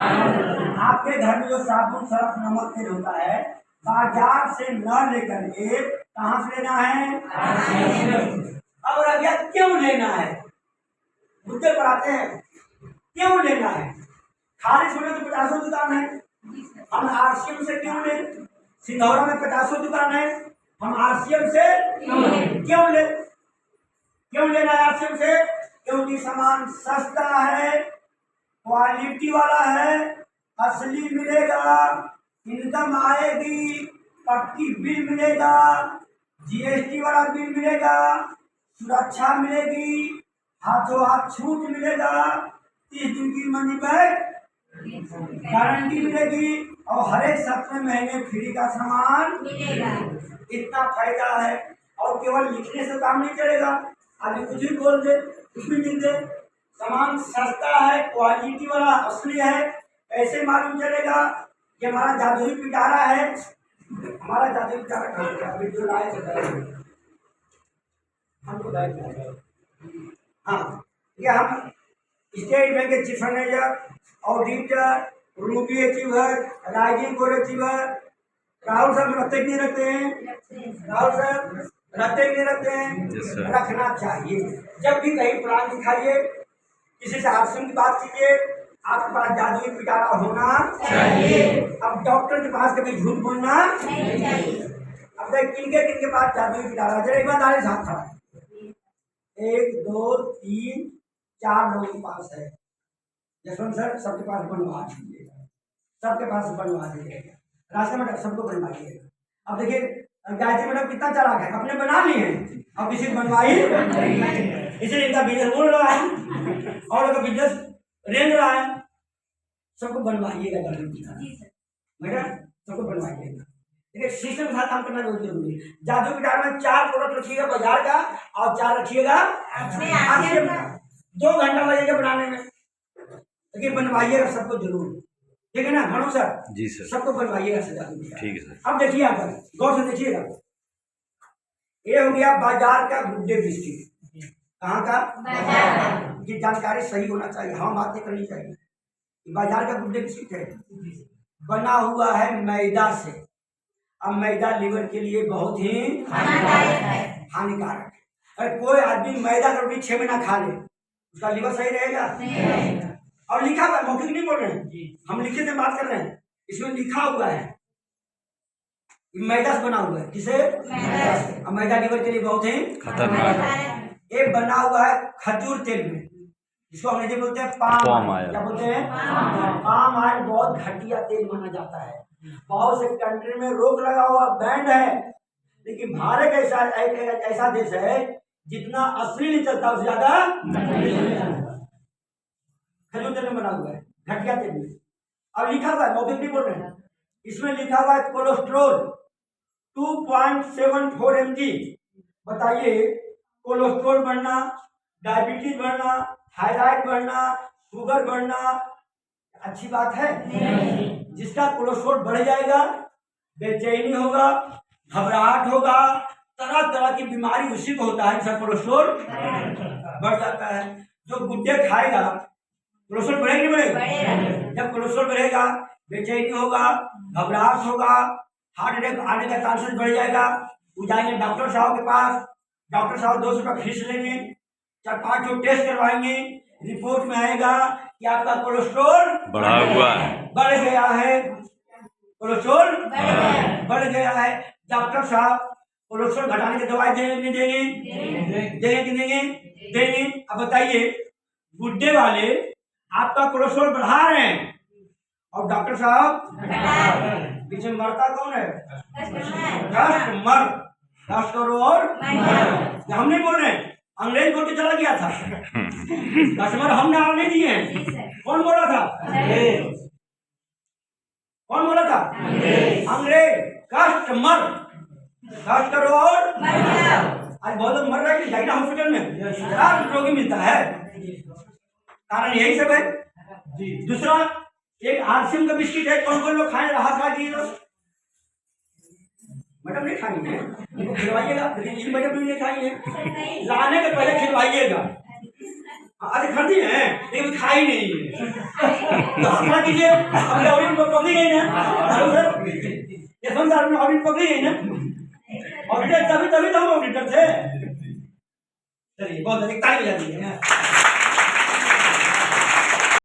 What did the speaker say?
आपके घर में जो साबुन सरफ नमक तेल होता है बाजार से न लेकर के कहाँ से लेना है? अब रबिया क्यों लेना है? मुद्दे पर आते हैं, क्यों लेना है? खारिश होने तो 50 दुकान है, हम आरसीएम से क्यों ले? सिंधौरा में 50 दुकान है, हम आरसीएम से क्यों ले? क्यों लेना है आरसीएम से? क्योंकि सामान सस्ता है, क्वालिटी वाला है, असली मिलेगा, इनकम आएगी, पक्की बिल मिलेगा, जीएसटी वाला बिल मिलेगा, सुरक्षा मिलेगी, हाथों हाथ छूट मिलेगा, 30 दिन की मनी बैक गारंटी मिलेगी और हर एक 7वें महीने फ्री का सामान मिलेगा। इतना फायदा है और केवल लिखने से काम नहीं चलेगा। आगे कुछ भी बोल दे, कुछ भी लिख दे, सामान सस्ता है, क्वालिटी वाला असली है। ऐसे मालूम चलेगा कि हमारा जादुई पिटारा है। हमारा जादुई पिटारा कहाँ गया? अभी जो लाए थे हमको हाँ, ये हम स्टेट बैंक के chief manager, auditor, Ruby achiever, rising code achiever, Rahul साहब रखते नहीं रखते हैं? राहुल साहब रखते नहीं रखते हैं? रखना चाहिए। जब भी कहीं प्लान दिखाइए, किसी से आश्रम की बात कीजिए, आपके पास जादुई पिटारा होना चाहिए। अब डॉक्टर के पास कभी झूठ बोलना नहीं चाहिए। अब देख किनके पास जादुई पिटारा, जरा एक बार दाढ़ी साफ खड़ा, 1 2 3 4 लोगों के पास है। यशवंत सर सबके पास बनवा दीजिएगा, सबके पास बनवा दीजिएगा, रास्ते में सबको बनवाइएगा। अब देखिए गायत्री मैडम कितना चालाक है, अपने बना लिए हैं, अब किसी को बनवाई इसलिए इनका बिजनेस बोल रहा है और उनका बिजनेस रेंग रहा है। सबको बनवाइएगा मैडम, सबको बनवाइएगा। देखिए सिस्टम के साथ काम करना बहुत जरूरी है। जादू पिटारा में 4 प्रोडक्ट रखिएगा बाजार का और 4 रखिएगा आरसीएम का। 2 घंटा लगेगा बनाने में, लेकिन बनवाइएगा सबको जरूर, ठीक है ना मनोज सर? जी सर, सबको बनवाइएगा सर। ठीक है सर। अब देखिए आप गौर से देखिएगा, ये हो गया बाजार का गुड डे बिस्किट। कहाँ का? बाजार। ये जानकारी सही होना चाहिए, हम बातें करनी चाहिए। बाजार का गुड डे बिस्किट है, बना हुआ है मैदा से। अब मैदा लीवर के लिए बहुत ही हानिकारक है। अगर कोई आदमी मैदा का रोटी 6 महीना खा ले, उसका लीवर सही रहेगा? और लिखा हुआ है, मौखिक नहीं बोल रहे हैं, हम लिखित में बात कर रहे हैं। इसमें लिखा हुआ है मैदा से बना हुआ है। किसे? अब मैदा लीवर के लिए बहुत ही खतरनाक है। ये बना हुआ है खजूर तेल में, इसको अंग्रेजी बोलते हैं पाम ऑयल। क्या बोलते हैं? पाम ऑयल बहुत घटिया तेल माना जाता है। बहुत से कंट्री में रोक लगा हुआ, बैंड है, लेकिन भारत एक ऐसा देश है जितना असली नहीं चलता उससे ज्यादा खजूर तेल में बना हुआ है, घटिया तेल में। अब लिखा हुआ है, मौखिक नहीं बोल रहे हैं, इसमें लिखा हुआ है कोलेस्ट्रोल 2.74 mg। बताइए कोलेस्ट्रोल बढ़ना, डायबिटीज बढ़ना, थायराइड बढ़ना, शुगर बढ़ना अच्छी बात है? जिसका कोलेस्ट्रोल बढ़ जाएगा, बेचैनी होगा, घबराहट होगा, तरह तरह की बीमारी उसी को होता है जिसका कोलेस्ट्रोल बढ़ जाता है। जो गुड्डे खाएगा कोलेस्ट्रोल बढ़ेगा नहीं बढ़ेगा? जब कोलेस्ट्रोल बढ़ेगा बेचैनी होगा, घबराहट होगा, हार्ट अटैक आने का चांसेस बढ़ जाएगा। वो जाएंगे डॉक्टर साहब के पास, डॉक्टर साहब 200 रुपया फीस लेंगे, 4-5 टेस्ट करवाएंगे, रिपोर्ट में आएगा कि आपका कोलेस्ट्रोल बढ़ा हुआ है, बढ़ गया है, कोलेस्ट्रोल बढ़ गया है। डॉक्टर साहब कोलेस्ट्रोल घटाने की दवाई देंगे नहीं देंगे? देंगे कि देंगे? देंगे। अब बताइए गुड्डे वाले आपका कोलेस्ट्रोल बढ़ा रहे हैं और डॉक्टर साहब पीछे मरता कौन है? कस्टमर। कस्टमर हम नहीं बोल रहे, अंग्रेज बोल के चला गया था। कस्टमर हम नाम नहीं दिए हैं। कौन बोला था? कौन बोला था? अंग्रेज। Customer, customer. आज बहुत लोग मर रहे हैं जाइना हॉस्पिटल में, रोगी मिलता है, कारण यही सब है। दूसरा एक आरसीएम का बिस्किट है, कौन कौन लोग खाए? रहा खा दिए लोग, मैडम नहीं खाई है, इनको खिलवाइएगा, लेकिन इन मैडम भी नहीं खाई है, लाने के पहले खिलवाइएगा। आज खरीदी है लेकिन खाई नहीं है। तो हमारा कीजिए अपने ऑडिट को पकड़ी गई ना ये संसार में ऑडिट पकड़ी गई ना ऑडिटर तभी तभी तो हम ऑडिटर थे। चलिए बहुत अधिक ताली बजा दी है।